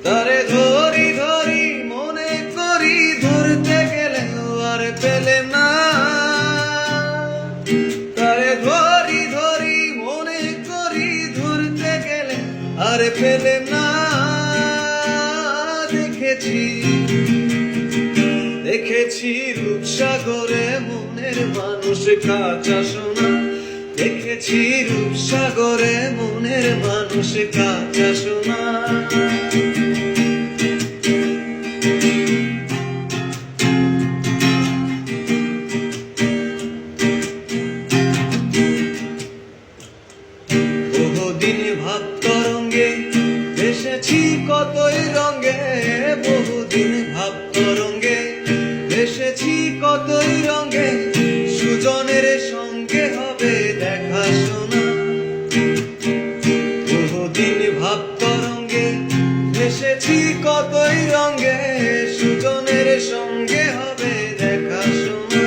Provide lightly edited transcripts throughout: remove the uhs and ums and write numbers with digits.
তারে ধরি ধরি মনে করি, ধরতে গেলেও আর পেলে না। তারে ধরি ধরি মনে করি, ধরতে গেলে আর পেলে না। দেখেছি দেখেছি রূপসাগরে মনের মানুষ কাঁচা সোনা। দেখেছি রূপসাগরে মনের মানুষ কাঁচা সোনা। বহুদিন ভাব তরঙ্গে ভেসেছি কতই রঙে। বহুদিন ভাব তরঙ্গে ভেসেছি কতই রঙে। সুজনের সঙ্গে হবে দেখা শোনা। বহুদিন ভাব তরঙ্গে ভেসেছি কতই রঙে। সুজনের সঙ্গে হবে দেখা শোনা।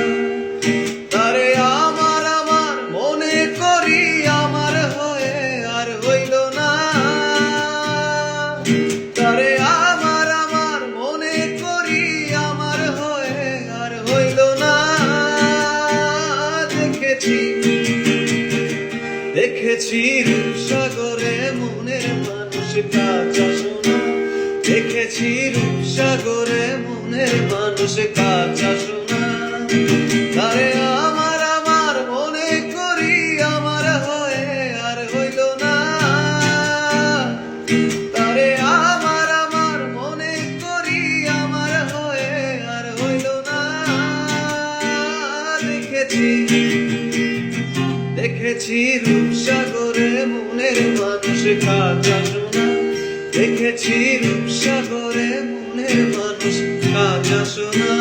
তারে আমার আমার মনে করি, আমার হয়ে আর হইল না। তারে আমার আমার মনে করি, আমার হয়ে আর হইল না। দেখেছি রূপসাগরে মনের মানুষ কাঁচা সোনা। দেখেছি রূপসাগরে মনের মানুষ কাঁচা সোনা। তারে আমার আমার মনে করি, আমার হয়ে আর হইল না। তারে আমার আমার মনে করি, আমার হয়ে আর হইল না। দেখেছি রূপসাগরে মনের মানুষ কাঁচা সোনা। দেখেছি রূপসাগরে মনের মানুষ কাঁচা সোনা।